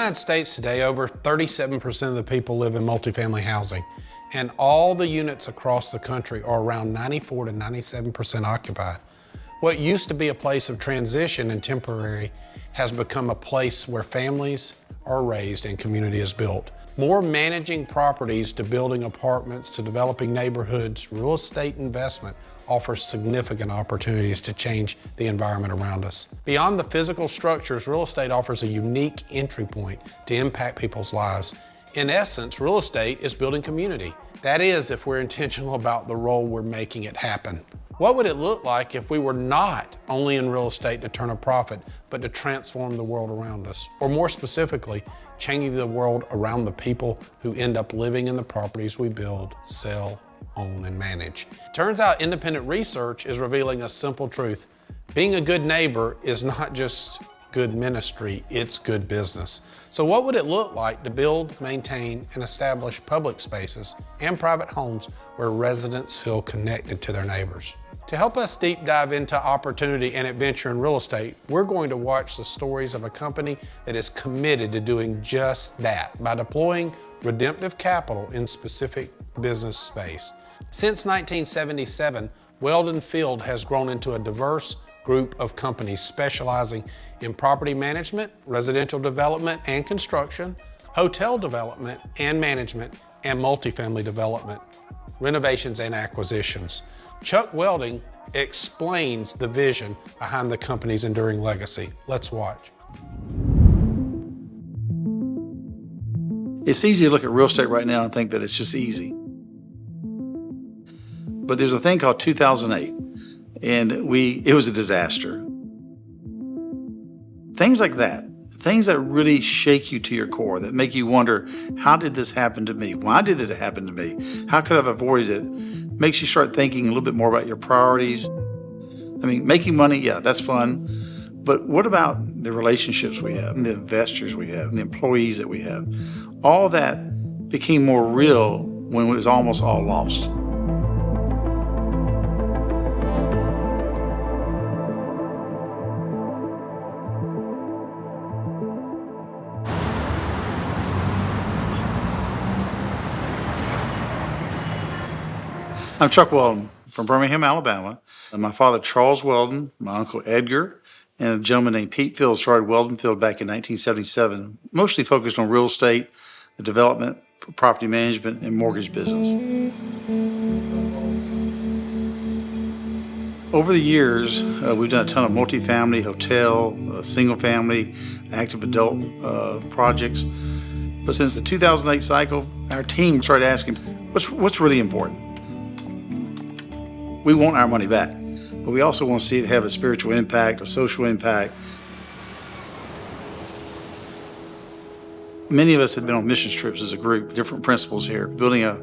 United States today, over 37% of the people live in multifamily housing, and all the units across the country are around 94 to 97% occupied. What used to be a place of transition and temporary has become a place where families are raised and community is built. More managing properties to building apartments to developing neighborhoods, real estate investment offers significant opportunities to change the environment around us. Beyond the physical structures, real estate offers a unique entry point to impact people's lives. In essence, real estate is building community. That is, if we're intentional about the role we're making it happen. What would it look like if we were not only in real estate to turn a profit, but to transform the world around us? Or more specifically, changing the world around the people who end up living in the properties we build, sell, own, and manage. Turns out independent research is revealing a simple truth. Being a good neighbor is not just good ministry, it's good business. So what would it look like to build, maintain, and establish public spaces and private homes where residents feel connected to their neighbors? To help us deep dive into opportunity and adventure in real estate, we're going to watch the stories of a company that is committed to doing just that by deploying redemptive capital in specific business space. Since 1977, WeldenField has grown into a diverse group of companies specializing in property management, residential development and construction, hotel development and management, and multifamily development, renovations and acquisitions. Chuck Welding explains the vision behind the company's enduring legacy. Let's watch. It's easy to look at real estate right now and think that it's just easy. But there's a thing called 2008, and it was a disaster. Things like that, things that really shake you to your core, that make you wonder, how did this happen to me? Why did it happen to me? How could I have avoided it? Makes you start thinking a little bit more about your priorities. I mean, making money, yeah, that's fun. But what about the relationships we have, and the investors we have, and the employees that we have? All that became more real when it was almost all lost. I'm Chuck Weldon from Birmingham, Alabama. And my father, Charles Weldon, my uncle Edgar, and a gentleman named Pete Field started WeldenField back in 1977, mostly focused on real estate, the development, property management, and mortgage business. Over the years, we've done a ton of multifamily, hotel, single family, active adult projects. But since the 2008 cycle, our team started asking, what's really important? We want our money back, but we also want to see it have a spiritual impact, a social impact. Many of us had been on mission trips as a group, different principals here, building a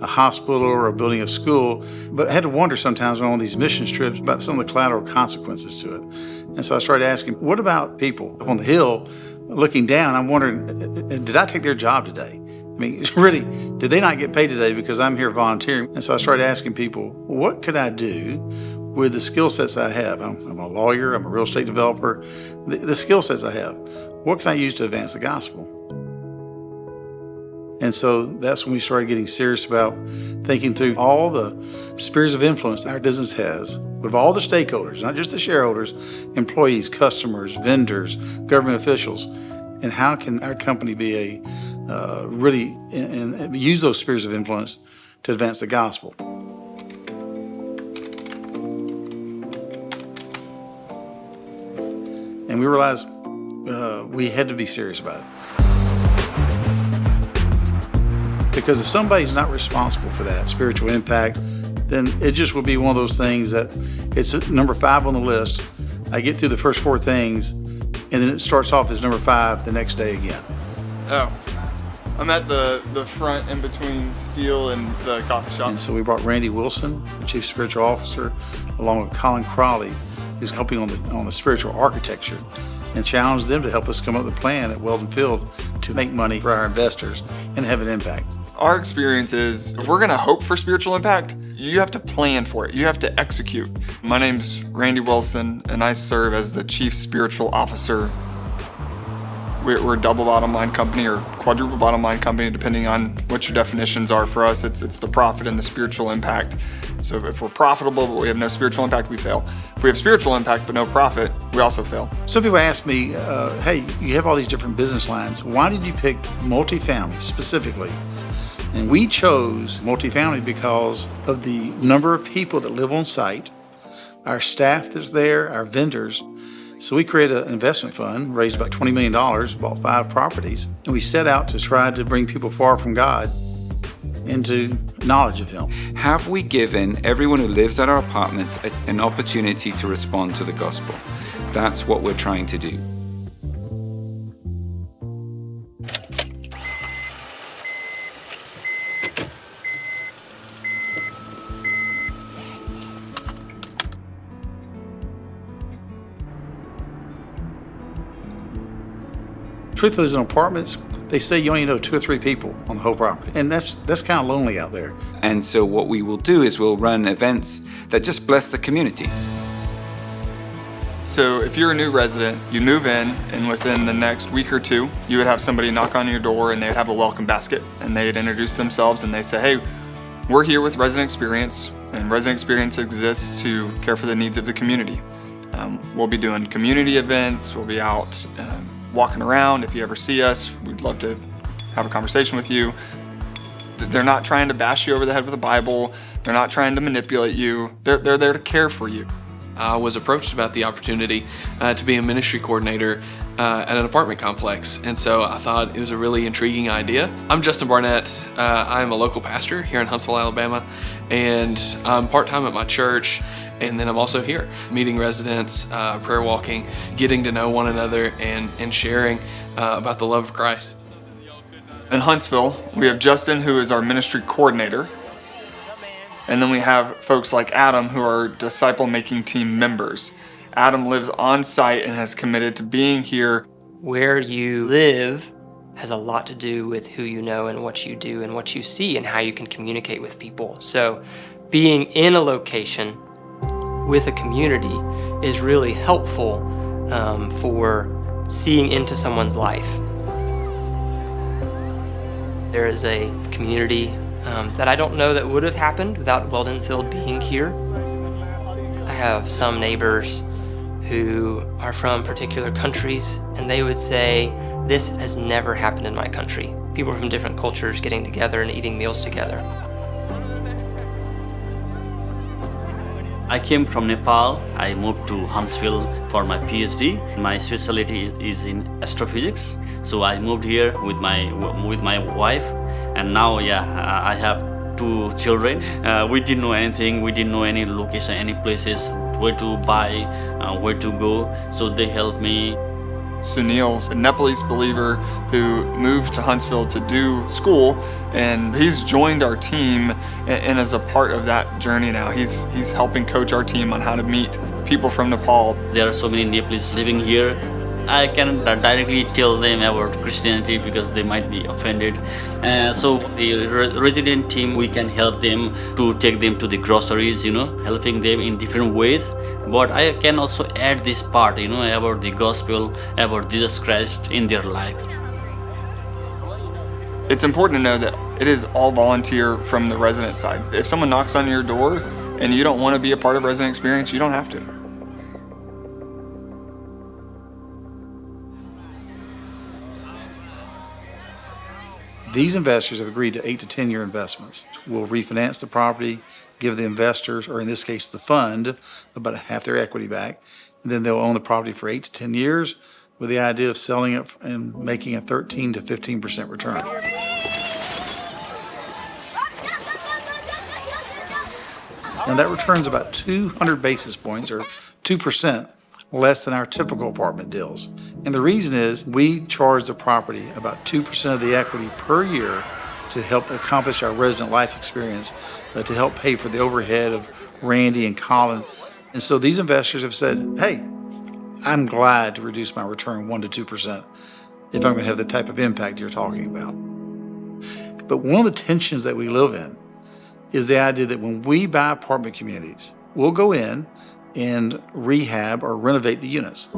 hospital or building a school, but I had to wonder sometimes on these mission trips about some of the collateral consequences to it. And so I started asking, what about people up on the hill looking down? I'm wondering, did I take their job today? I mean, really, did they not get paid today because I'm here volunteering? And so I started asking people, what could I do with the skill sets I have? I'm a lawyer, I'm a real estate developer. The skill sets I have, what can I use to advance the gospel? And so that's when we started getting serious about thinking through all the spheres of influence our business has with all the stakeholders, not just the shareholders, employees, customers, vendors, government officials, and how can our company be really use those spheres of influence to advance the gospel. And we realized we had to be serious about it. Because if somebody's not responsible for that spiritual impact, then it just will be one of those things that it's number 5 on the list. I get through the first 4 things, and then it starts off as number 5 the next day again. Oh, I'm at the front in between Steel and the coffee shop. And so we brought Randy Wilson, the Chief Spiritual Officer, along with Colin Crowley, who's helping on the spiritual architecture, and challenged them to help us come up with a plan at WeldenField to make money for our investors and have an impact. Our experience is, if we're gonna hope for spiritual impact, you have to plan for it. You have to execute. My name's Randy Wilson, and I serve as the Chief Spiritual Officer. We're a double bottom line company or quadruple bottom line company, depending on what your definitions are. For us, it's the profit and the spiritual impact. So if we're profitable but we have no spiritual impact, we fail. If we have spiritual impact but no profit, we also fail. Some people ask me, hey, you have all these different business lines. Why did you pick multifamily specifically? And we chose multifamily because of the number of people that live on site, our staff that's there, our vendors. So we created an investment fund, raised about $20 million, bought 5 properties, and we set out to try to bring people far from God into knowledge of Him. Have we given everyone who lives at our apartments an opportunity to respond to the gospel? That's what we're trying to do. Truthfully, in apartments, they say you only know 2 or 3 people on the whole property. And that's kind of lonely out there. And so what we will do is we'll run events that just bless the community. So if you're a new resident, you move in, and within the next week or 2, you would have somebody knock on your door and they'd have a welcome basket, and they'd introduce themselves and they say, hey, we're here with Resident Experience, and Resident Experience exists to care for the needs of the community. We'll be doing community events, we'll be out walking around. If you ever see us, we'd love to have a conversation with you. They're not trying to bash you over the head with a Bible. They're not trying to manipulate you. They're there to care for you. I was approached about the opportunity to be a ministry coordinator at an apartment complex, and so I thought it was a really intriguing idea. I'm Justin Barnett. I'm a local pastor here in Huntsville, Alabama, and I'm part-time at my church. And then I'm also here, meeting residents, prayer walking, getting to know one another, and sharing about the love of Christ. In Huntsville, we have Justin, who is our ministry coordinator. And then we have folks like Adam, who are disciple-making team members. Adam lives on site and has committed to being here. Where you live has a lot to do with who you know and what you do and what you see and how you can communicate with people. So being in a location with a community is really helpful for seeing into someone's life. There is a community that I don't know that would have happened without WeldenField being here. I have some neighbors who are from particular countries, and they would say, this has never happened in my country. People from different cultures getting together and eating meals together. I came from Nepal. I moved to Huntsville for my PhD. My specialty is in astrophysics. So I moved here with my wife, and now I have 2 children. We didn't know anything. We didn't know any location, any places, where to buy, where to go. So they helped me. Sunil's a Nepalese believer who moved to Huntsville to do school, and he's joined our team and is a part of that journey now. He's helping coach our team on how to meet people from Nepal. There are so many Nepalese living here. I cannot directly tell them about Christianity because they might be offended. So the resident team, we can help them to take them to the groceries, helping them in different ways. But I can also add this part, about the gospel, about Jesus Christ in their life. It's important to know that it is all volunteer from the resident side. If someone knocks on your door and you don't want to be a part of Resident Experience, you don't have to. These investors have agreed to 8 to 10 year investments. We'll refinance the property, give the investors, or in this case the fund, about half their equity back, and then they'll own the property for 8 to 10 years with the idea of selling it and making a 13 to 15% return. Now that returns about 200 basis points, or 2%, less than our typical apartment deals. And the reason is we charge the property about 2% of the equity per year to help accomplish our resident life experience, to help pay for the overhead of Randy and Colin. And so these investors have said, hey, I'm glad to reduce my return 1 to 2% if I'm going to have the type of impact you're talking about. But one of the tensions that we live in is the idea that when we buy apartment communities, we'll go in and rehab or renovate the units.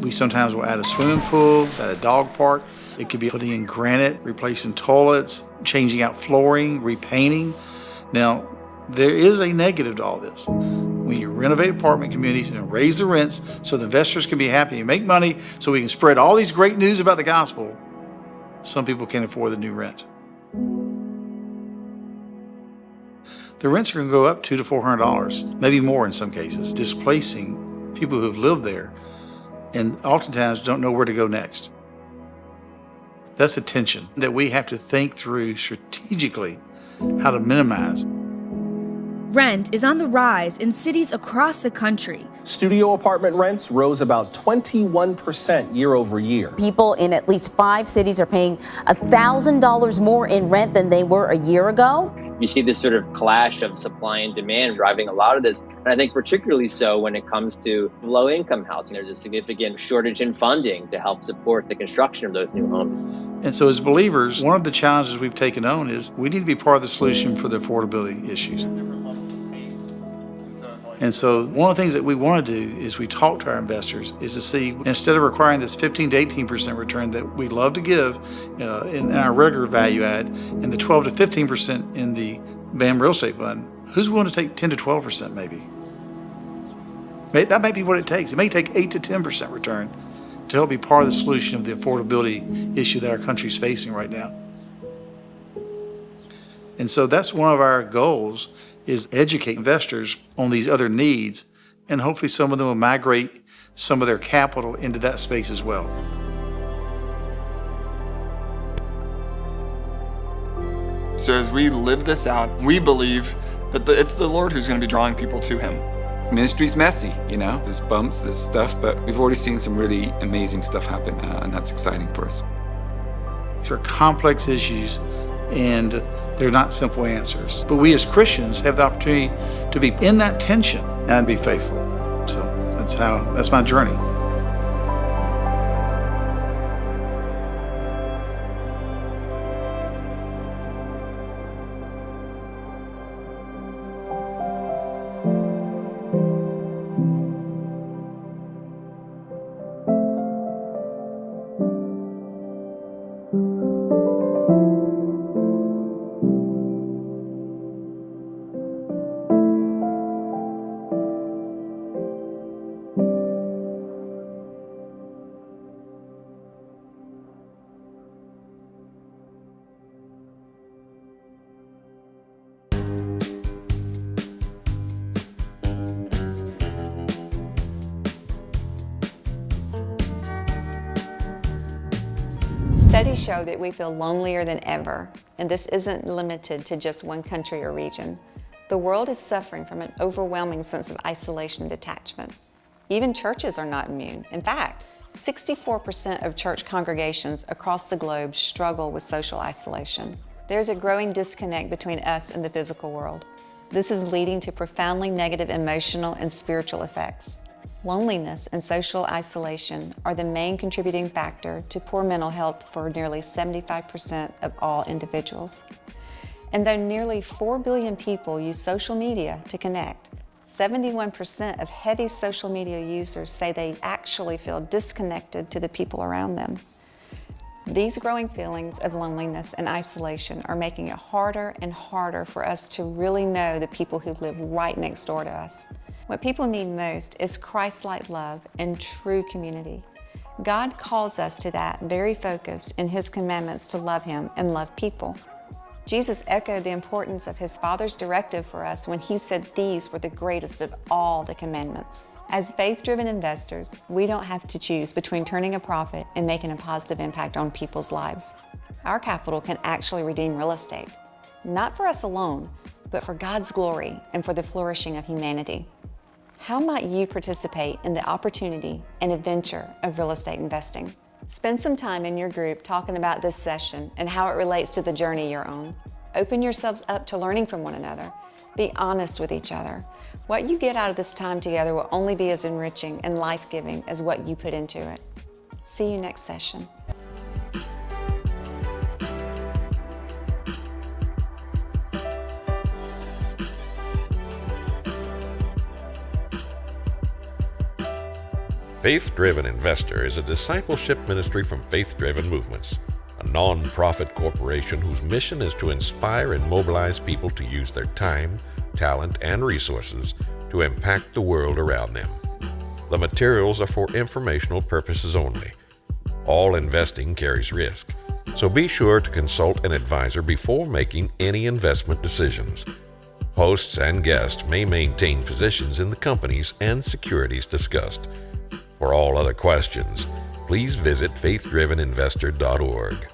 We We sometimes will add a swimming pool, add a dog park. It could be putting in granite, replacing toilets, changing out flooring, repainting. Now, there is a negative to all this. When you renovate apartment communities and raise the rents so the investors can be happy and make money so we can spread all these great news about the gospel, some people can't afford the new rent. The rents are going to go up $200 to $400, maybe more in some cases, displacing people who've lived there and oftentimes don't know where to go next. That's a tension that we have to think through strategically how to minimize. Rent is on the rise in cities across the country. Studio apartment rents rose about 21% year over year. People in at least 5 cities are paying $1,000 more in rent than they were a year ago. You see this sort of clash of supply and demand driving a lot of this. And I think particularly so when it comes to low-income housing. There's a significant shortage in funding to help support the construction of those new homes. And so as believers, one of the challenges we've taken on is we need to be part of the solution for the affordability issues. And so one of the things that we want to do is we talk to our investors is to see, instead of requiring this 15 to 18% return that we love to give in our regular value add and the 12 to 15% in the BAM real estate fund, who's willing to take 10 to 12% maybe? That may be what it takes. It may take 8 to 10% return to help be part of the solution of the affordability issue that our country's facing right now. And so that's one of our goals, is educate investors on these other needs, and hopefully some of them will migrate some of their capital into that space as well. So as we live this out, we believe that it's the Lord who's going to be drawing people to him. Ministry's messy, there's bumps, there's stuff, but we've already seen some really amazing stuff happen, and that's exciting for us. These are complex issues, and they're not simple answers. But we as Christians have the opportunity to be in that tension and be faithful. So that's my journey. Studies show that we feel lonelier than ever, and this isn't limited to just one country or region. The world is suffering from an overwhelming sense of isolation and detachment. Even churches are not immune. In fact, 64% of church congregations across the globe struggle with social isolation. There's a growing disconnect between us and the physical world. This is leading to profoundly negative emotional and spiritual effects. Loneliness and social isolation are the main contributing factor to poor mental health for nearly 75% of all individuals. And though nearly 4 billion people use social media to connect, 71% of heavy social media users say they actually feel disconnected to the people around them. These growing feelings of loneliness and isolation are making it harder and harder for us to really know the people who live right next door to us. What people need most is Christ-like love and true community. God calls us to that very focus in His commandments to love Him and love people. Jesus echoed the importance of His Father's directive for us when He said these were the greatest of all the commandments. As faith-driven investors, we don't have to choose between turning a profit and making a positive impact on people's lives. Our capital can actually redeem real estate, not for us alone, but for God's glory and for the flourishing of humanity. How might you participate in the opportunity and adventure of real estate investing? Spend some time in your group talking about this session and how it relates to the journey you're on. Open yourselves up to learning from one another. Be honest with each other. What you get out of this time together will only be as enriching and life-giving as what you put into it. See you next session. Faith-Driven Investor is a discipleship ministry from Faith-Driven Movements, a non-profit corporation whose mission is to inspire and mobilize people to use their time, talent, and resources to impact the world around them. The materials are for informational purposes only. All investing carries risk, so be sure to consult an advisor before making any investment decisions. Hosts and guests may maintain positions in the companies and securities discussed. For all other questions, please visit faithdriveninvestor.org.